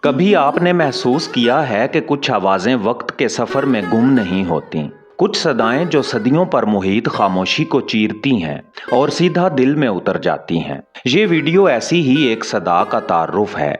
कभी आपने महसूस किया है कि कुछ आवाज़ें वक्त के सफ़र में गुम नहीं होती। कुछ सदाएं जो सदियों पर मुहित खामोशी को चीरती हैं और सीधा दिल में उतर जाती हैं। ये वीडियो ऐसी ही एक सदा का तारुफ है,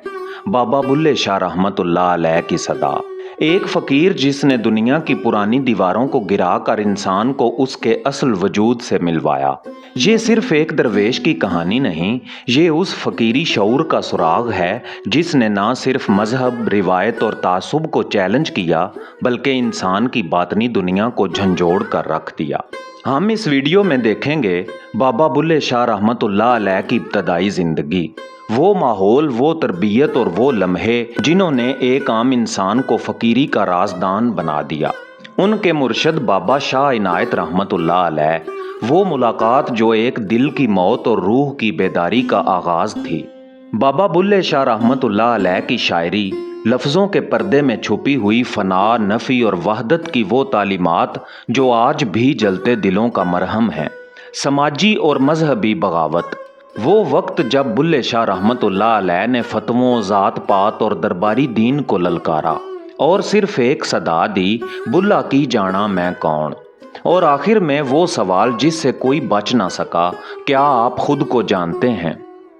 बाबा बुल्ले शाह रहमतुल्लाह अलैह की सदा। एक फ़कीर जिसने दुनिया की पुरानी दीवारों को गिरा कर इंसान को उसके असल वजूद से मिलवाया। ये सिर्फ एक दरवेश की कहानी नहीं, ये उस फ़कीरी शऊर का सुराग है जिसने ना सिर्फ मजहब, रिवायत और तासुब को चैलेंज किया, बल्कि इंसान की बातनी दुनिया को झंझोड़ कर रख दिया। हम इस वीडियो में देखेंगे बाबा बुल्ले शाह रहमतुल्लाह अलैह की इब्तदाई ज़िंदगी, वो माहौल, वो तरबियत और वो लम्हे जिन्होंने एक आम इंसान को फ़कीरी का राजदान बना दिया। उनके मुर्शद बाबा शाह इनायत रहमतुल्लाह अलैह, वो मुलाकात जो एक दिल की मौत और रूह की बेदारी का आगाज़ थी। बाबा बुल्ले शाह रहमतुल्लाह अलैह की शायरी लफ्ज़ों के पर्दे में छुपी हुई फना, नफ़ी और वहदत की वो तालीमात जो आज भी जलते दिलों का मरहम है। समाजी और मजहबी बगावत, वो वक्त जब बुल्ले शाह रहमतुल्लाह अलैह ने फतवों, ज़ात पात और दरबारी दीन को ललकारा और सिर्फ एक सदा दी, बुल्ला की जाना मैं कौन। और आखिर में वो सवाल जिससे कोई बच ना सका, क्या आप खुद को जानते हैं।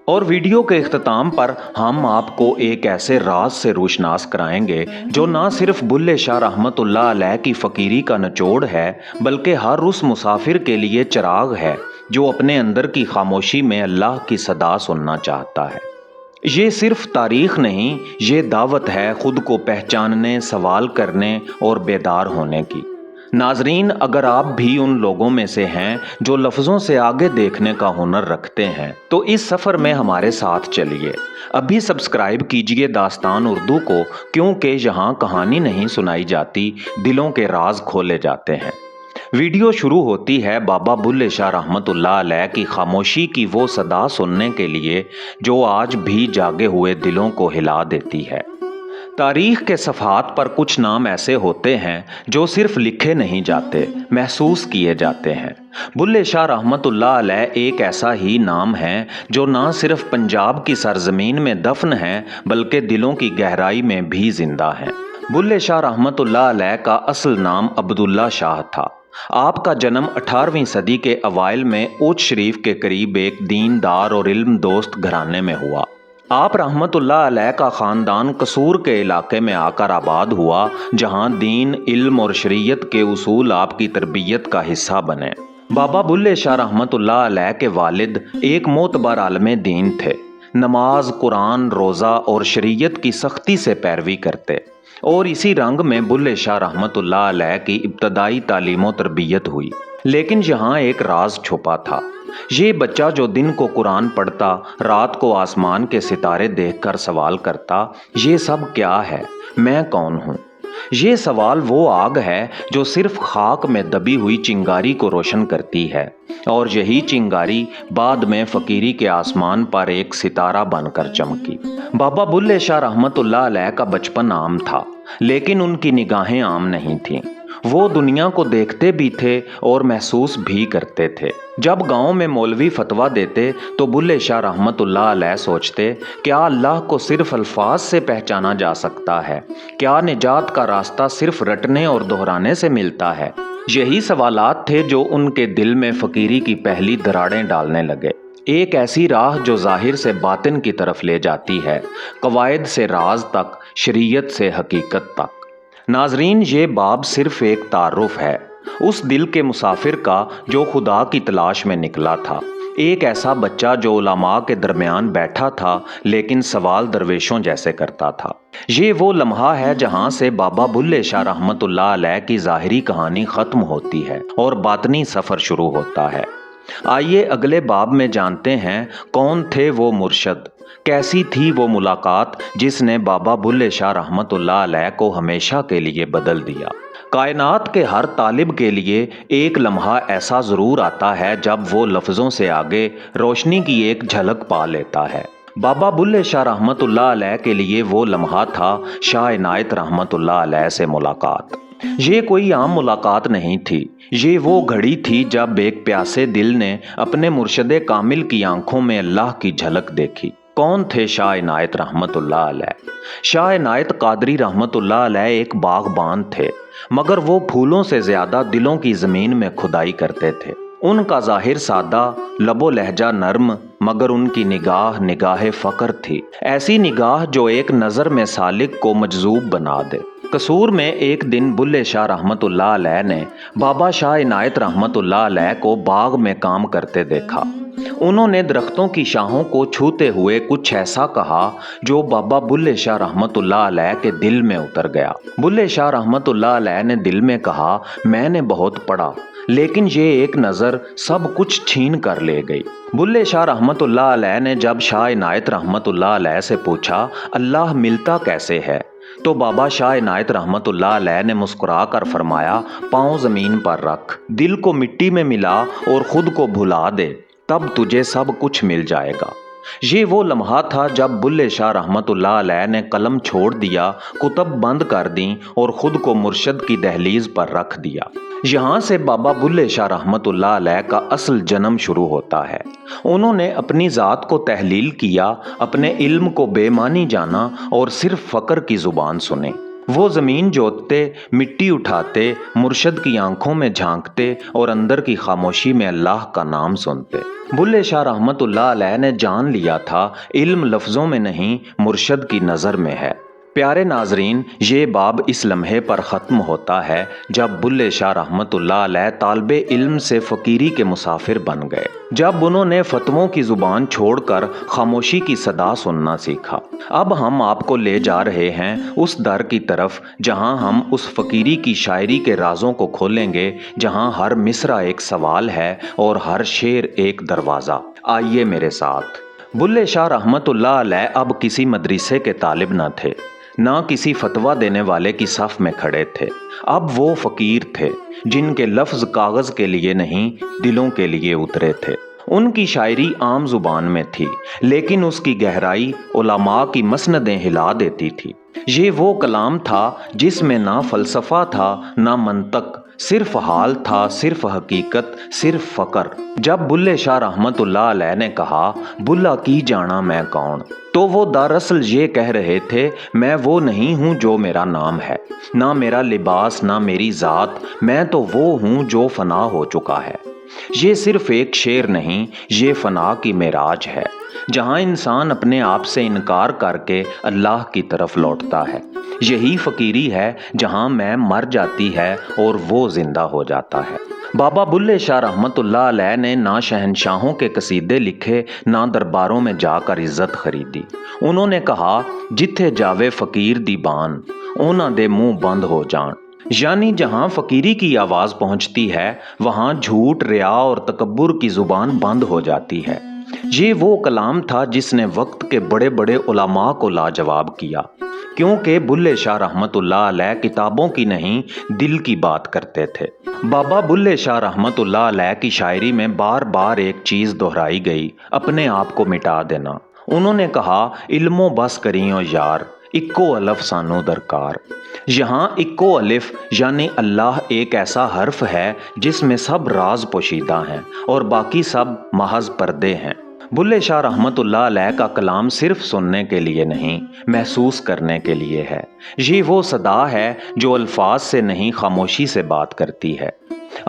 और वीडियो के इख्तिताम पर हम आपको एक ऐसे राज से रोशनास कराएंगे जो ना सिर्फ बुल्ले शाह रहमतुल्लाह अलैह की फ़कीरी का निचोड़ है, बल्कि हर उस मुसाफिर के लिए चिराग है जो अपने अंदर की खामोशी में अल्लाह की सदा सुनना चाहता है। ये सिर्फ तारीख नहीं, ये दावत है खुद को पहचानने, सवाल करने और बेदार होने की। नाजरीन, अगर आप भी उन लोगों में से हैं जो लफ्ज़ों से आगे देखने का हुनर रखते हैं, तो इस सफ़र में हमारे साथ चलिए। अभी सब्सक्राइब कीजिए दास्तान उर्दू को, क्योंकि यहाँ कहानी नहीं सुनाई जाती, दिलों के राज खोले जाते हैं। वीडियो शुरू होती है बाबा बुल्ले शाह रहमतुल्लाह अलैह की खामोशी की वो सदा सुनने के लिए जो आज भी जागे हुए दिलों को हिला देती है। तारीख के सफ़हात पर कुछ नाम ऐसे होते हैं जो सिर्फ लिखे नहीं जाते, महसूस किए जाते हैं। बुल्ले शाह रहमतुल्लाह अलैह एक ऐसा ही नाम है जो ना सिर्फ पंजाब की सरजमीन में दफन है, बल्कि दिलों की गहराई में भी जिंदा है। बुल्ले शाह रहमतुल्लाह अलैह का असल नाम अब्दुल्ला शाह था। आपका जन्म 18वीं सदी के अवाइल में ऊच शरीफ के करीब एक दीनदार और इल्म दोस्त घराने में हुआ। आप रहमतुल्लाह अलैह का ख़ानदान कसूर के इलाके में आकर आबाद हुआ, जहां दीन, इल्म और शरीयत के उसूल आपकी तरबियत का हिस्सा बने। बाबा बुल्ले शाह रहमतुल्लाह अलैह के वालिद एक मोतबर आलम दीन थे। नमाज, कुरान, रोज़ा और शरीयत की सख्ती से पैरवी करते, और इसी रंग में बुल्ले शाह रहमतुल्लाह अलैह की इब्तदाई तालीम और तरबियत हुई। लेकिन यहाँ एक राज छुपा था। ये बच्चा जो दिन को कुरान पढ़ता, रात को आसमान के सितारे देखकर सवाल करता, ये सब क्या है, मैं कौन हूँ। ये सवाल वो आग है जो सिर्फ खाक में दबी हुई चिंगारी को रोशन करती है, और यही चिंगारी बाद में फ़कीरी के आसमान पर एक सितारा बनकर चमकी। बाबा बुल्ले शाह रहमतुल्लाह अलैह का बचपन आम था, लेकिन उनकी निगाहें आम नहीं थीं। वो दुनिया को देखते भी थे और महसूस भी करते थे। जब गांव में मौलवी फतवा देते तो बुल्ले शाह रहमतुल्लाह अलैह सोचते, क्या अल्लाह को सिर्फ अल्फाज से पहचाना जा सकता है? क्या निजात का रास्ता सिर्फ रटने और दोहराने से मिलता है? यही सवालात थे जो उनके दिल में फ़कीरी की पहली दरारें डालने लगे। एक ऐसी राह जो ज़ाहिर से बातिन की तरफ ले जाती है, कवायद से राज तक, शरीयत से हकीकत तक। नाजरीन, ये बाब सिर्फ एक तारुफ है उस दिल के मुसाफिर का जो खुदा की तलाश में निकला था। एक ऐसा बच्चा जो उलमा के दरमियान बैठा था, लेकिन सवाल दरवेशों जैसे करता था। ये वो लम्हा है जहाँ से बाबा बुल्ले शाह रहमतुल्लाह अलैह की ज़ाहिरी कहानी ख़त्म होती है और बातनी सफ़र शुरू होता है। आइए अगले बाब में जानते हैं कौन थे वो मुर्शद, कैसी थी वो मुलाकात जिसने बाबा बुल्ले शाह रहमतुल्लाह अलैह को हमेशा के लिए बदल दिया। कायनात के हर तालिब के लिए एक लम्हा ऐसा ज़रूर आता है जब वो लफ्ज़ों से आगे रोशनी की एक झलक पा लेता है। बाबा बुल्ले शाह रहमतुल्लाह अलैह के लिए वो लम्हा था शाह इनायत रहमतुल्लाह अलैह से मुलाकात। ये कोई आम मुलाकात नहीं थी, ये वो घड़ी थी जब एक प्यासे दिल ने अपने मुर्शदे कामिल की आंखों में अल्लाह की झलक देखी। कौन थे शाह इनायत रहमतुल्लाह अलैह। शाह इनायत कादरी रहमतुल्लाह अलैह एक बागबान थे, मगर वो फूलों से ज्यादा दिलों की जमीन में खुदाई करते थे। उनका जाहिर सादा, लबो लहजा नर्म, मगर उनकी निगाह निगाह फकर थी, ऐसी निगाह जो एक नज़र में सालिक को मजजूब बना दे। कसूर में एक दिन बुल्ले शाह रहमतुल्लाह अलैह ने बाबा शाह इनायत रहमतुल्लाह अलैह को बाग में काम करते देखा। उन्होंने दरख्तों की शाहों को छूते हुए कुछ ऐसा कहा जो बाबा बुल्ले शाह रहमतुल्लाह अलैह के दिल में उतर गया। बुल्ले शाह रहमतुल्लाह अलैह ने दिल में कहा, मैंने बहुत पढ़ा, लेकिन ये एक नज़र सब कुछ छीन कर ले गई। बुल्ले शाह रहमतुल्लाह अलैह ने जब शाह इनायत रहमतुल्लाह अलैह से पूछा, अल्लाह मिलता कैसे है, तो बाबा शाह इनायत रहमतुल्लाह अलैह ने मुस्कुरा कर फरमाया, पाँव ज़मीन पर रख, दिल को मिट्टी में मिला और ख़ुद को भुला दे, तब तुझे सब कुछ मिल जाएगा। ये वो लम्हा था जब बुल्ले शाह रहमतुल्लाह अलैह ने कलम छोड़ दिया, कुतब बंद कर दी और ख़ुद को मुर्शद की दहलीज पर रख दिया। यहाँ से बाबा बुल्ले शाह रहमतुल्लाह अलैह का असल जन्म शुरू होता है। उन्होंने अपनी ज़ात को तहलील किया, अपने इल्म को बेमानी जाना और सिर्फ फ़क्र की ज़ुबान सुने। वो ज़मीन जोतते, मिट्टी उठाते, मुर्शद की आंखों में झांकते और अंदर की खामोशी में अल्लाह का नाम सुनते। बुल्ले शाह रहमतुल्लाह अलैह ने जान लिया था, इल्म लफ्ज़ों में नहीं, मुर्शद की नज़र में है। प्यारे नाजरीन, ये बाब इस लम्हे पर ख़त्म होता है जब बुल्ले शाह रहमतुल्लाह अलैह तालिबे इल्म से फ़कीरी के मुसाफिर बन गए, जब उन्होंने फतवों की ज़ुबान छोड़कर खामोशी की सदा सुनना सीखा। अब हम आपको ले जा रहे हैं उस दर की तरफ जहां हम उस फ़कीरी की शायरी के राज़ों को खोलेंगे, जहां हर मिसरा एक सवाल है और हर शेर एक दरवाज़ा। आइए मेरे साथ। बुल्ले शाह रहमतुल्लाह अलैह अब किसी मदरसे के तालिब न थे, ना किसी फतवा देने वाले की सफ़ में खड़े थे। अब वो फ़कीर थे जिनके लफ्ज़ कागज़ के लिए नहीं, दिलों के लिए उतरे थे। उनकी शायरी आम ज़ुबान में थी, लेकिन उसकी गहराई उलमा की मसनदें हिला देती थी। ये वो कलाम था जिसमें ना फ़लसफ़ा था, ना मंतक, सिर्फ हाल था, सिर्फ हकीकत, सिर्फ फ़क्र। जब बुल्ले शाह रहमतुल्लाह अलैह ने कहा, बुल्ला की जाना मैं कौन, तो वो दरअसल ये कह रहे थे, मैं वो नहीं हूँ जो मेरा नाम है, ना मेरा लिबास, ना मेरी ज़ात, मैं तो वो हूँ जो फना हो चुका है। ये सिर्फ एक शेर नहीं, ये फना की मेराज है, जहाँ इंसान अपने आप से इनकार करके अल्लाह की तरफ लौटता है। यही फ़कीरी है जहाँ मैं मर जाती है और वो ज़िंदा हो जाता है। बाबा बुल्ले शाह रहमतुल्लाह अलैह ने ना शहनशाहों के कसीदे लिखे, ना दरबारों में जाकर इज्जत खरीदी। उन्होंने कहा, जिथे जावे फ़कीर दी बान, उन्हां दे मुंह बंद हो जान। यानी जहाँ फ़कीरी की आवाज़ पहुँचती है, वहाँ झूठ, रिया और तकब्बुर की ज़ुबान बंद हो जाती है। ये वो कलाम था जिसने वक्त के बड़े बड़े उलमा को लाजवाब किया, क्योंकि बुल्ले शाह रहमतुल्लाह अलैह किताबों की नहीं, दिल की बात करते थे। बाबा बुल्ले शाह रहमतुल्लाह अलैह की शायरी में बार बार एक चीज़ दोहराई गई, अपने आप को मिटा देना। उन्होंने कहा, इल्मो बस करियो यार, इक्को अलफ सानू दरकार। यहाँ इक्को अलिफ यानी अल्लाह एक ऐसा हर्फ है जिसमें सब राज पोशीदा हैं और बाकी सब महज पर्दे हैं। बुल्ले शाह रहमतुल्लाह अलैह का कलाम सिर्फ सुनने के लिए नहीं, महसूस करने के लिए है। ये वो सदा है जो अल्फाज से नहीं, खामोशी से बात करती है।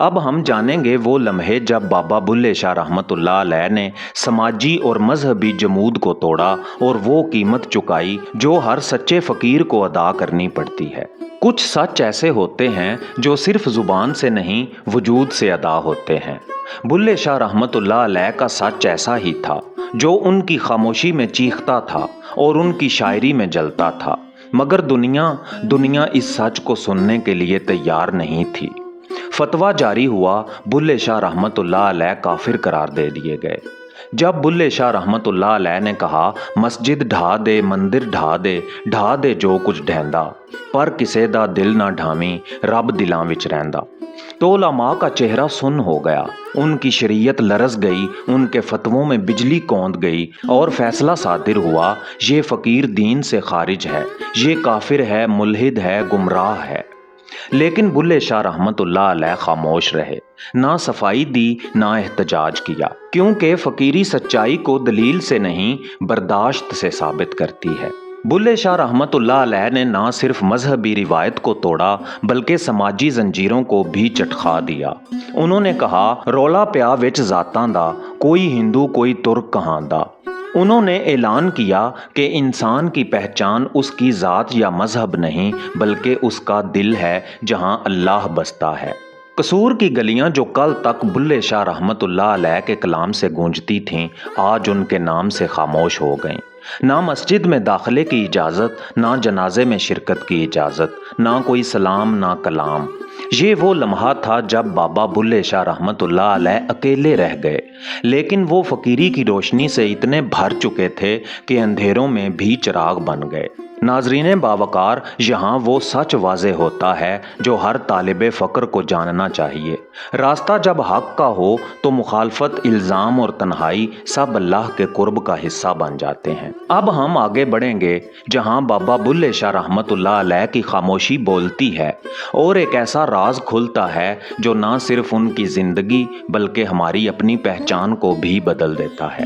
अब हम जानेंगे वो लम्हे जब बाबा बुल्ले शाह रहमतुल्लाह अलैह ने समाजी और मजहबी जमूद को तोड़ा और वो कीमत चुकाई जो हर सच्चे फ़कीर को अदा करनी पड़ती है। कुछ सच ऐसे होते हैं जो सिर्फ ज़ुबान से नहीं, वजूद से अदा होते हैं। बुल्ले शाह रहमतुल्लाह अलैह का सच ऐसा ही था जो उनकी खामोशी में चीखता था और उनकी शायरी में जलता था, मगर दुनिया इस सच को सुनने के लिए तैयार नहीं थी। फतवा जारी हुआ, बुल्ले शाह रहमतुल्लाह अलैह काफिर करार दे दिए गए। जब बुल्ले शाह रहमतुल्लाह अलैह ने कहा, मस्जिद ढा दे, मंदिर ढा दे जो कुछ ढहंदा, पर किसे दा दिल ना ढामी, रब दिलां विच रहिंदा, तो उलमा का चेहरा सुन्न हो गया। उनकी शरीयत लरस गई, उनके फतवों में बिजली कौंध गई और फैसला सादिर हुआ, ये फ़कीर दीन से खारिज है, ये काफिर है, मुल्हिद है, गुमराह है। لیکن بلے شاہ رحمت اللہ علیہ خاموش رہے، نہ صفائی دی نہ احتجاج کیا، کیونکہ فقیری سچائی کو دلیل سے نہیں برداشت سے ثابت کرتی ہے۔ بلے شاہ رحمت اللہ علیہ نے نہ صرف مذہبی روایت کو توڑا بلکہ سماجی زنجیروں کو بھی چٹخا دیا۔ انہوں نے کہا، رولا پیا وچ ذاتاں دا، کوئی ہندو کوئی ترک کہاں دا۔ انہوں نے اعلان کیا کہ انسان کی پہچان اس کی ذات یا مذہب نہیں بلکہ اس کا دل ہے جہاں اللہ بستا ہے۔ قصور کی گلیاں جو کل تک بلے شاہ رحمت اللہ علیہ کے کلام سے گونجتی تھیں، آج ان کے نام سے خاموش ہو گئیں۔ نہ مسجد میں داخلے کی اجازت، نہ جنازے میں شرکت کی اجازت، نہ کوئی سلام نہ کلام۔ یہ وہ لمحہ تھا جب بابا بلے شاہ رحمت اللہ علیہ اکیلے رہ گئے، لیکن وہ فقیری کی روشنی سے اتنے بھر چکے تھے کہ اندھیروں میں بھی چراغ بن گئے۔ ناظرین باوقار، یہاں وہ سچ واضح ہوتا ہے جو ہر طالب فقر کو جاننا چاہیے۔ راستہ جب حق کا ہو تو مخالفت، الزام اور تنہائی سب اللہ کے قرب کا حصہ بن جاتے ہیں۔ اب ہم آگے بڑھیں گے جہاں بابا بلے شاہ رحمت اللہ علیہ کی خاموشی بولتی ہے اور ایک ایسا راز کھلتا ہے جو نہ صرف ان کی زندگی بلکہ ہماری اپنی پہچان کو بھی بدل دیتا ہے۔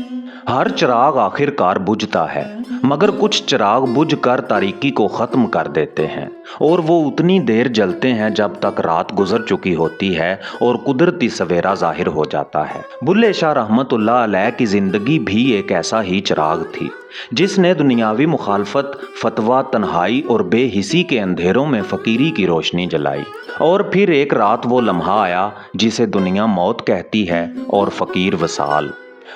ہر چراغ آخر کار بجھتا ہے، مگر کچھ چراغ بجھ کر تاریکی کو ختم کر دیتے ہیں، اور وہ اتنی دیر جلتے ہیں جب تک رات گزر چکی ہوتی ہے اور قدرتی سویرا ظاہر ہو جاتا ہے۔ بلے شاہ رحمت اللہ علیہ کی زندگی بھی ایک ایسا ہی چراغ تھی جس نے دنیاوی مخالفت، فتویٰ، تنہائی اور بے حسی کے اندھیروں میں فقیری کی روشنی جلائی۔ اور پھر ایک رات وہ لمحہ آیا جسے دنیا موت کہتی ہے اور فقیر وصال۔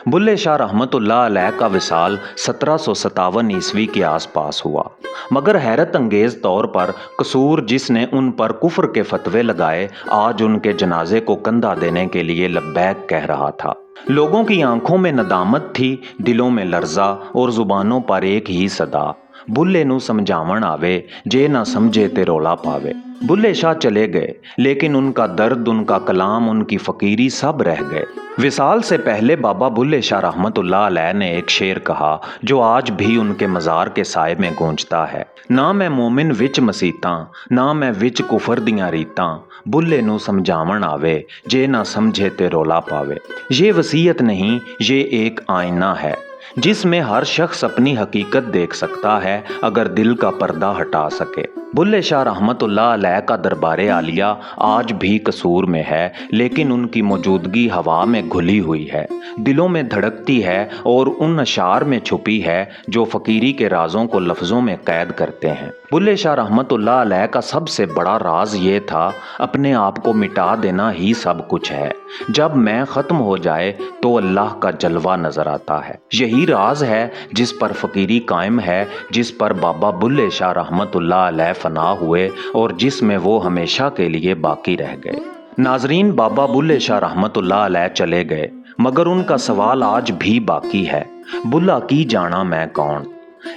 بلے شاہ رحمت اللہ علیہ کا وصال 1757 عیسوی کے آس پاس ہوا، مگر حیرت انگیز طور پر قصور جس نے ان پر کفر کے فتوے لگائے، آج ان کے جنازے کو کندھا دینے کے لیے لبیک کہہ رہا تھا۔ لوگوں کی آنکھوں میں ندامت تھی، دلوں میں لرزہ اور زبانوں پر ایک ہی صدا، بلے نو سمجھاون آوے جے نہ سمجھے تے رولا پاوے۔ بلے شاہ چلے گئے، لیکن ان کا درد، ان کا کلام، ان کی فقیری سب رہ گئے۔ وصال سے پہلے بابا بلے شاہ رحمت اللہ علیہ نے ایک شعر کہا جو آج بھی ان کے مزار کے سائے میں گونجتا ہے، نہ میں مومن وچ مسیتاں، نہ میں وچ کفر دیاں ریتاں، بلے نو سمجھاون آوے جے نہ سمجھے تے رولا پاوے۔ یہ وصیت نہیں، یہ ایک آئینہ ہے جس میں ہر شخص اپنی حقیقت دیکھ سکتا ہے اگر دل کا پردہ ہٹا سکے۔ بلے شاہ رحمت اللہ علیہ کا دربار عالیہ آج بھی قصور میں ہے، لیکن ان کی موجودگی ہوا میں گھلی ہوئی ہے، دلوں میں دھڑکتی ہے اور ان اشعار میں چھپی ہے جو فقیری کے رازوں کو لفظوں میں قید کرتے ہیں۔ بلے شاہ رحمت اللہ علیہ کا سب سے بڑا راز یہ تھا، اپنے آپ کو مٹا دینا ہی سب کچھ ہے، جب میں ختم ہو جائے تو اللہ کا جلوہ نظر آتا ہے۔ یہی راز ہے جس پر فقیری قائم ہے، جس پر بابا بلے شاہ رحمت اللہ علیہ فنا ہوئے اور جس میں وہ ہمیشہ کے لیے باقی رہ گئے۔ ناظرین، بابا بلے شاہ رحمت اللہ علیہ چلے گئے، مگر ان کا سوال آج بھی باقی ہے، بلا کی جانا میں کون؟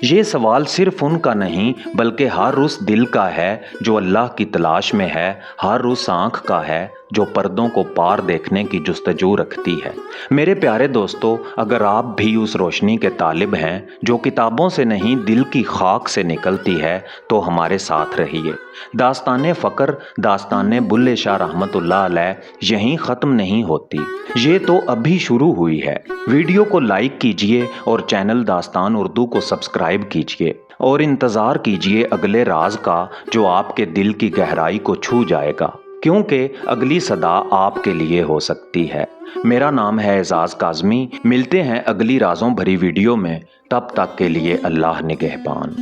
یہ سوال صرف ان کا نہیں بلکہ ہر اس دل کا ہے جو اللہ کی تلاش میں ہے، ہر اس آنکھ کا ہے جو پردوں کو پار دیکھنے کی جستجو رکھتی ہے۔ میرے پیارے دوستو، اگر آپ بھی اس روشنی کے طالب ہیں جو کتابوں سے نہیں دل کی خاک سے نکلتی ہے تو ہمارے ساتھ رہیے۔ داستان فقر، داستان بلے شاہ رحمت اللہ علیہ یہیں ختم نہیں ہوتی، یہ تو ابھی شروع ہوئی ہے۔ ویڈیو کو لائک کیجئے اور چینل داستان اردو کو سبسکرائب کیجئے، اور انتظار کیجئے اگلے راز کا جو آپ کے دل کی گہرائی کو چھو جائے گا، کیونکہ اگلی صدا آپ کے لیے ہو سکتی ہے۔ میرا نام ہے اعزاز کاظمی، ملتے ہیں اگلی رازوں بھری ویڈیو میں، تب تک کے لیے اللہ نگہبان۔